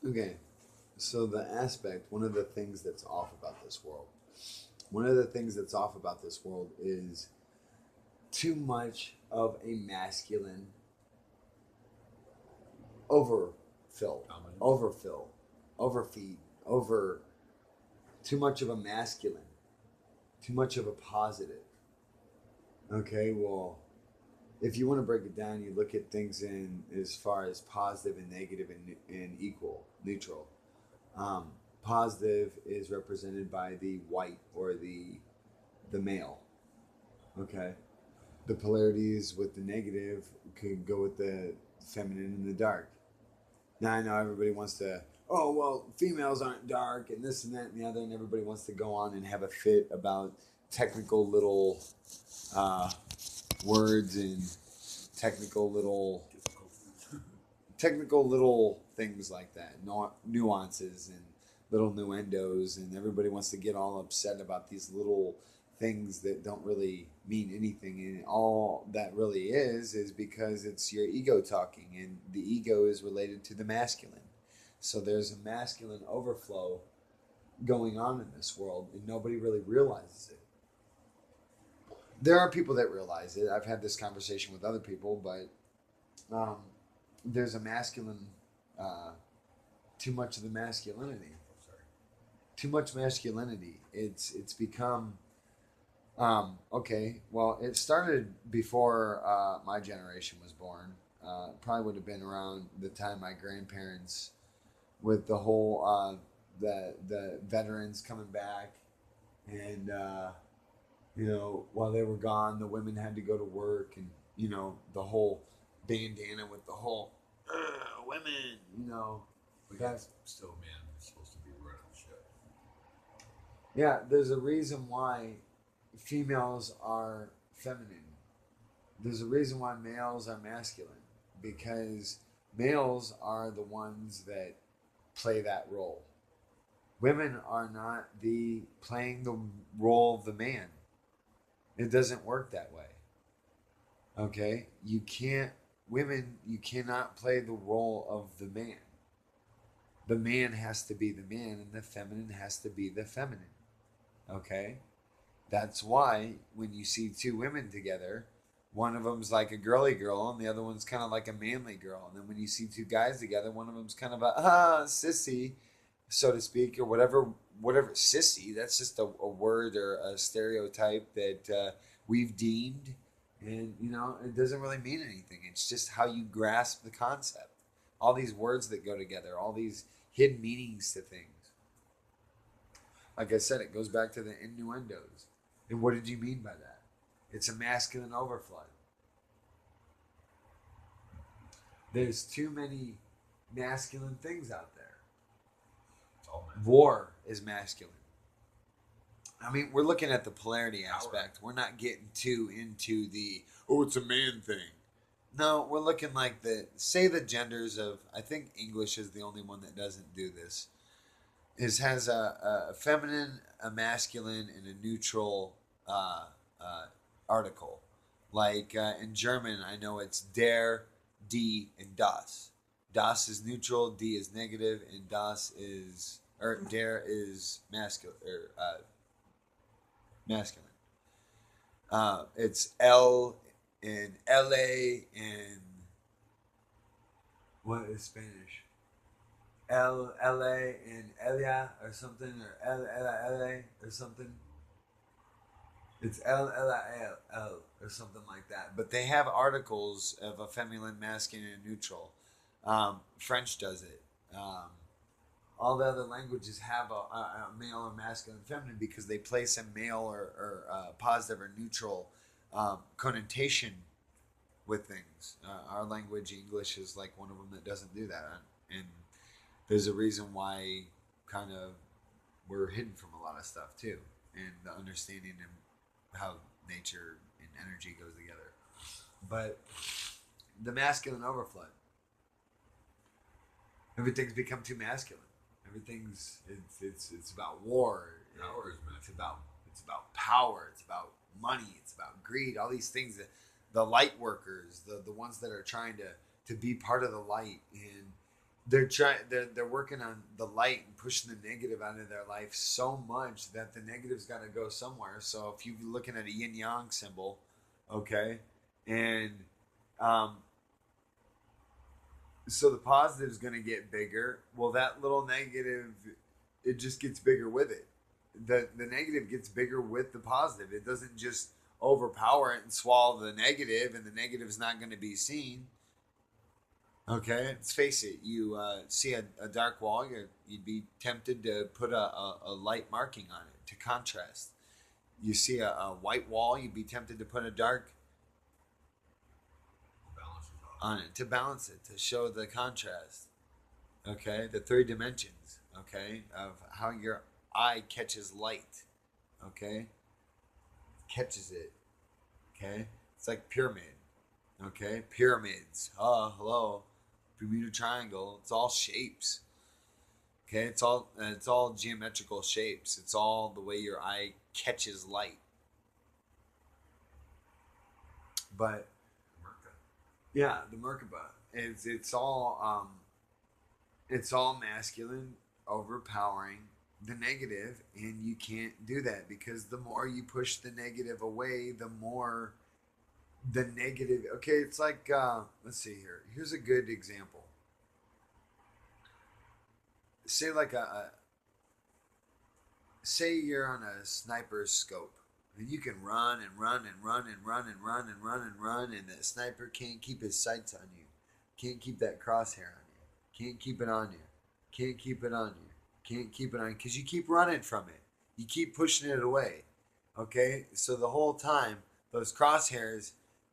Okay, so the aspect, one of the things that's off about this world, one of the things that's off about this world is too much of a masculine overfill, Dominance. overfill, overfeed, over too much of a masculine, too much of a positive. Okay, well, if you want to break it down, you look at things in as far as positive and negative and equal, neutral. Um, Positive is represented by the white or the male. Okay, the polarities with the negative could go with the feminine and the dark. Now I know everybody wants to. Oh well, females aren't dark and this and that and the other, and everybody wants to go on and have a fit about technical little uh, words and technical little technical little things like that, nuances and little nuendos, and everybody wants to get all upset about these little things that don't really mean anything. And all that really is because it's your ego talking, and the ego is related to the masculine. So there's a masculine overflow going on in this world, and nobody really realizes it. There are people that realize it. I've had this conversation with other people, but um, there's a masculine, uh, too much of the masculinity, too much masculinity. It's become okay. Well, it started before my generation was born. Probably would have been around the time my grandparents, with the whole the veterans coming back, and while they were gone, the women had to go to work, and the whole bandana with the whole women, But yeah, that's still, man, is supposed to be running the ship. yeah. There's a reason why females are feminine. There's a reason why males are masculine, because males are the ones that play that role. Women are not the playing the role of the man. It doesn't work that way. Okay? You can't women you cannot play the role of the man. The man has to be the man and the feminine has to be the feminine. Okay? That's why when you see two women together, one of them's like a girly girl and the other one's kind of like a manly girl. And then when you see two guys together, one of them's kind of a sissy, so to speak, or whatever sissy. That's just a word or a stereotype that we've deemed, and it doesn't really mean anything. It's just how you grasp the concept. All these words that go together, all these hidden meanings to things. Like I said, it goes back to the innuendos. And what did you mean by that? It's a masculine overflow. There's too many masculine things out there. Oh man. War is masculine. I mean, we're looking at the polarity aspect. We're not getting too into the it's a man thing. No, we're looking like the genders of. I think English is the only one that doesn't do this. Is has a feminine, a masculine, and a neutral uh, uh, article. Like in German, I know it's der, die, and das. Das is neutral, die is negative, and das is or der is masculine. Masculine. It's L and LA and what is Spanish? LA and Elia or something, or LA or something. It's L or something like that. But they have articles of a feminine, masculine, and neutral. French does it. All the other languages have a male or masculine, and feminine because they place a male or positive or neutral connotation with things. Our language, English, is like one of them that doesn't do that, and there's a reason why kind of we're hidden from a lot of stuff too, and the understanding and how nature and energy goes together. But the masculine overflow, everything's become too masculine. Everything's it's about war. Power is It's about power. It's about money. It's about greed. All these things that the light workers, the ones that are trying to be part of the light, and they're working on the light and pushing the negative out of their life so much that the negative's got to go somewhere. So if you're looking at a yin yang symbol, okay, and um, so the positive is going to get bigger. Well, that little negative, it just gets bigger with it. The negative gets bigger with the positive. It doesn't just overpower it and swallow the negative, and the negative is not going to be seen. Okay, let's face it. You see a dark wall, you'd be tempted to put a light marking on it to contrast. You see a white wall, you'd be tempted to put a dark on it to balance it, to show the contrast. Okay, the three dimensions. Okay, of how your eye catches light. Okay, catches it. Okay, it's like pyramid. Okay, pyramids. Oh, hello, Bermuda Triangle. It's all shapes. Okay, it's all geometrical shapes. It's all the way your eye catches light. But yeah, the Merkaba. It's all masculine, overpowering the negative, and you can't do that because the more you push the negative away, the more the negative. Okay, it's like let's see here. Here's a good example. Say like say you're on a sniper's scope. And you can run and run and run and run and run and run and run, and the sniper can't keep his sights on you, can't keep that crosshair on you, can't keep it on you, can't keep it on you, can't keep it on, because you keep running from it, you keep pushing it away. Okay, so the whole time those crosshairs,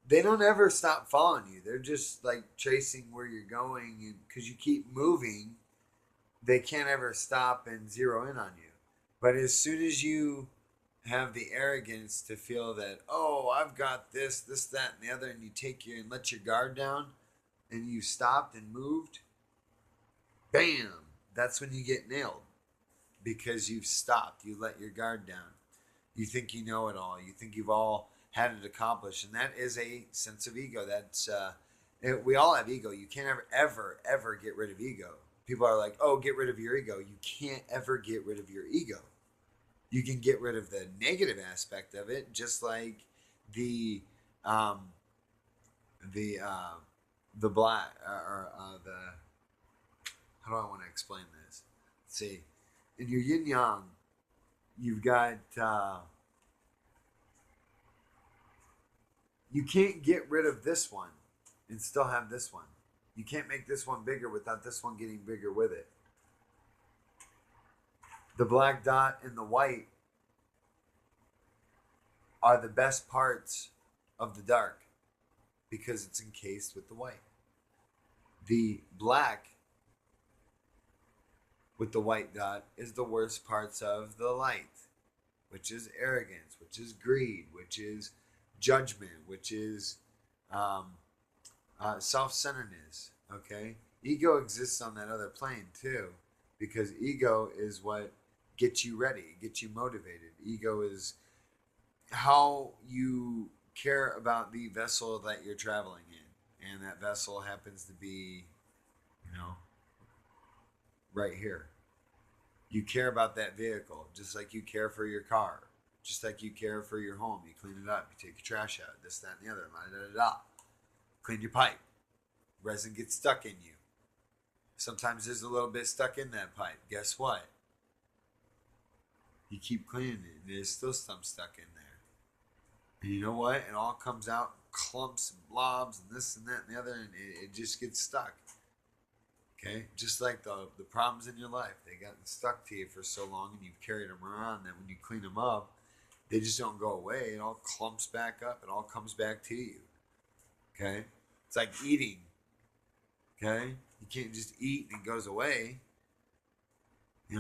they don't ever stop following you. They're just like tracing where you're going, and because you keep moving, they can't ever stop and zero in on you. But as soon as you have the arrogance to feel that, oh, I've got this, that, and the other, and you take your and let your guard down, and you stopped and moved, bam, that's when you get nailed, because you've stopped. You let your guard down. You think you know it all. You think you've all had it accomplished, and that is a sense of ego. That's we all have ego. You can't ever get rid of ego. People are like, oh, get rid of your ego. You can't ever get rid of your ego. You can get rid of the negative aspect of it, just like the um, the black or the, how do I want to explain this? Let's see, in your yin yang, you've got you can't get rid of this one and still have this one. You can't make this one bigger without this one getting bigger with it. The black dot and the white are the best parts of the dark because it's encased with the white. The black with the white dot is the worst parts of the light, which is arrogance, which is greed, which is judgment, which is self-centeredness. Okay, ego exists on that other plane too, because ego is what gets you ready, gets you motivated. Ego is how you care about the vessel that you're traveling in, and that vessel happens to be, right here. You care about that vehicle just like you care for your car, just like you care for your home. You clean it up, you take your trash out, this, that, and the other, clean your pipe. Resin gets stuck in you. Sometimes there's a little bit stuck in that pipe. Guess what? You keep cleaning it, and there's still some stuck in there. And you know what? It all comes out clumps and blobs and this and that and the other, and it just gets stuck. Okay? Just like the problems in your life. They got stuck to you for so long, and you've carried them around that when you clean them up, they just don't go away. It all clumps back up. It all comes back to you. Okay? It's like eating. Okay? You can't just eat and it goes away. You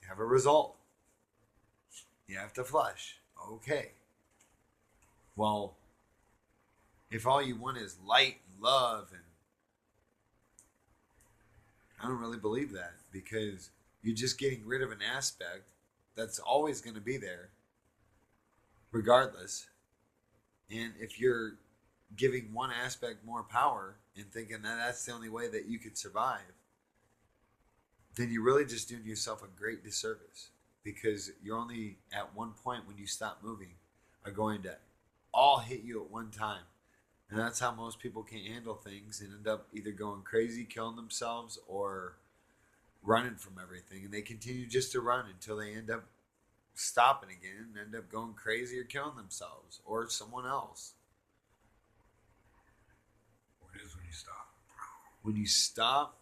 have a result. You have to flush. Okay. Well, if all you want is light and love, and I don't really believe that, because you're just getting rid of an aspect that's always going to be there regardless. And if you're giving one aspect more power and thinking that that's the only way that you could survive, then you're really just doing yourself a great disservice, because you're only at one point when you stop moving are going to all hit you at one time. And that's how most people can't handle things and end up either going crazy, killing themselves, or running from everything. And they continue just to run until they end up stopping again and end up going crazy or killing themselves or someone else. What is when you stop? When you stop,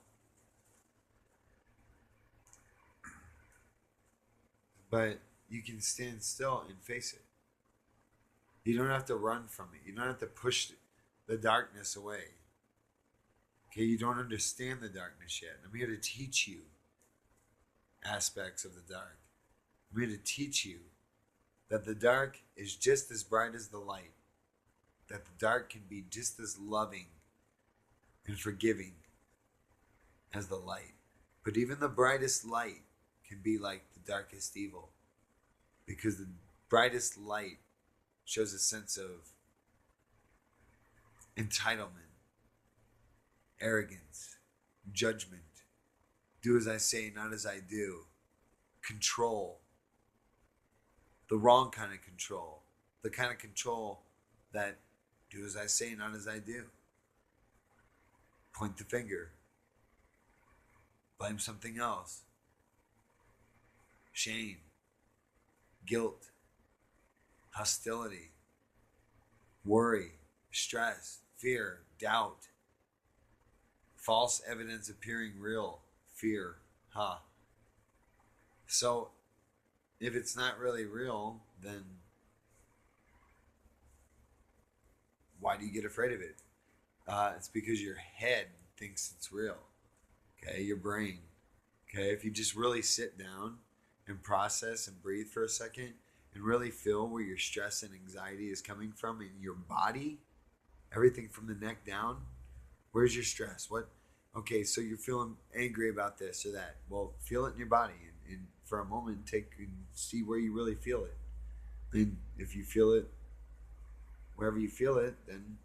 but you can stand still and face it. You don't have to run from it. You don't have to push the darkness away. Okay, you don't understand the darkness yet. I'm here to teach you aspects of the dark. I'm here to teach you that the dark is just as bright as the light. That the dark can be just as loving and forgiving as the light. But even the brightest light can be like the darkest evil. Because the brightest light shows a sense of entitlement, arrogance, judgment, do as I say, not as I do, control, the wrong kind of control, the kind of control that do as I say, not as I do, point the finger, blame something else, shame, guilt, hostility, worry, stress, fear, doubt, false evidence appearing real, fear, So if it's not really real, then why do you get afraid of it? It's because your head thinks it's real. Okay, your brain. Okay, if you just really sit down and process and breathe for a second and really feel where your stress and anxiety is coming from in your body, everything from the neck down, where's your stress? What? Okay, so you're feeling angry about this or that. Well, feel it in your body and for a moment take and see where you really feel it. And if you feel it wherever you feel it, then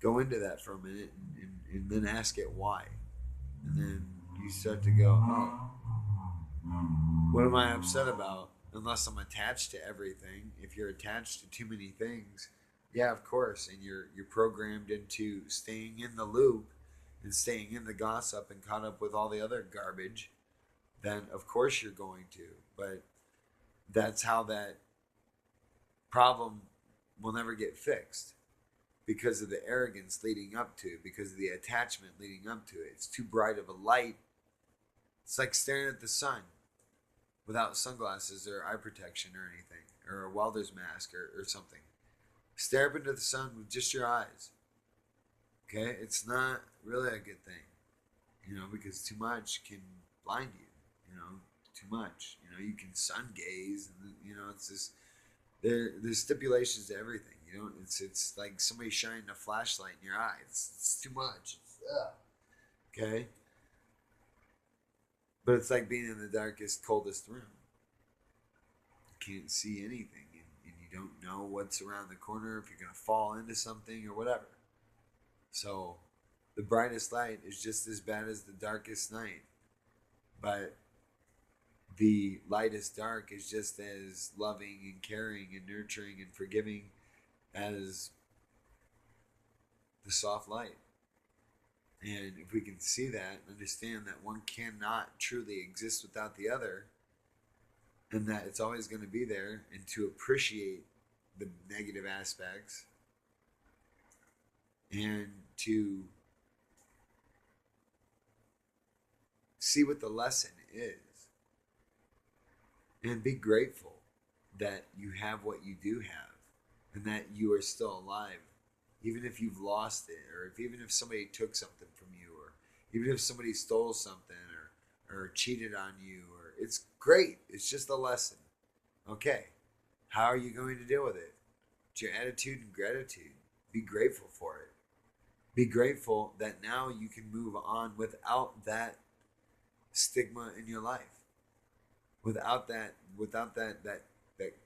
go into that for a minute and then ask it why. And then you start to go, oh, what am I upset about? Unless I'm attached to everything. If you're attached to too many things, yeah, of course, and you're programmed into staying in the loop and staying in the gossip and caught up with all the other garbage, then of course you're going to. But that's how that problem will never get fixed, because of the arrogance leading up to it, because of the attachment leading up to it. It's too bright of a light. It's like staring at the sun without sunglasses or eye protection or anything, or a welder's mask or something. Stare up into the sun with just your eyes. Okay? It's not really a good thing, because too much can blind you, too much. You can sun gaze, and, it's just, there's stipulations to everything. It's like somebody shining a flashlight in your eye. It's too much. Okay? But it's like being in the darkest, coldest room. You can't see anything, and you don't know what's around the corner, if you're going to fall into something or whatever. So the brightest light is just as bad as the darkest night. But the lightest dark is just as loving and caring and nurturing and forgiving as the soft light. And if we can see that, understand that one cannot truly exist without the other, and that it's always going to be there, and to appreciate the negative aspects and to see what the lesson is and be grateful that you have what you do have and that you are still alive, even if you've lost it, or even if somebody took something from you, or even if somebody stole something or cheated on you, or it's great. It's just a lesson. Okay. How are you going to deal with it? It's your attitude and gratitude. Be grateful for it. Be grateful that now you can move on without that stigma in your life. Without that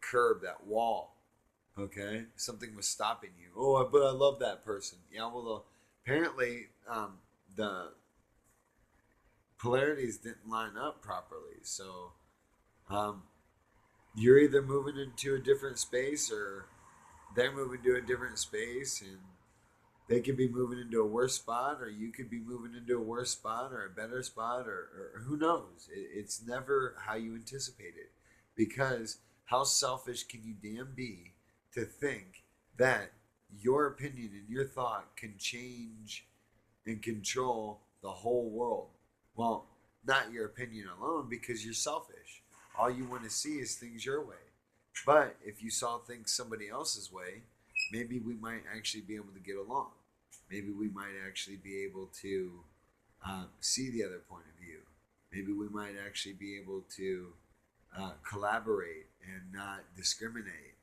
curb, that wall. Okay? Something was stopping you. Oh, but I love that person. Yeah, well, apparently the polarities didn't line up properly. So um, you're either moving into a different space or they're moving to a different space, and they could be moving into a worse spot, or you could be moving into a worse spot or a better spot, or who knows. It's never how you anticipate it, because how selfish can you damn be to think that your opinion and your thought can change and control the whole world? Well, not your opinion alone, because you're selfish. All you want to see is things your way. But if you saw things somebody else's way, maybe we might actually be able to get along. Maybe we might actually be able to see the other point of view. Maybe we might actually be able to collaborate and not discriminate.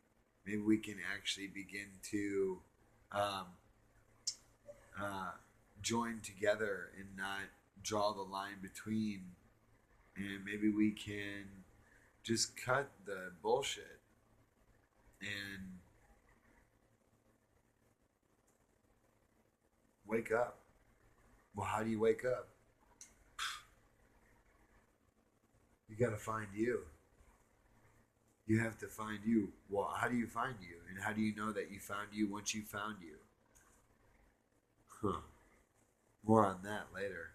Maybe we can actually begin to um, uh, join together and not draw the line between. And maybe we can just cut the bullshit and wake up. Well, how do you wake up? You got to find you. You have to find you. Well, how do you find you? And how do you know that you found you once you found you? Huh. More on that later.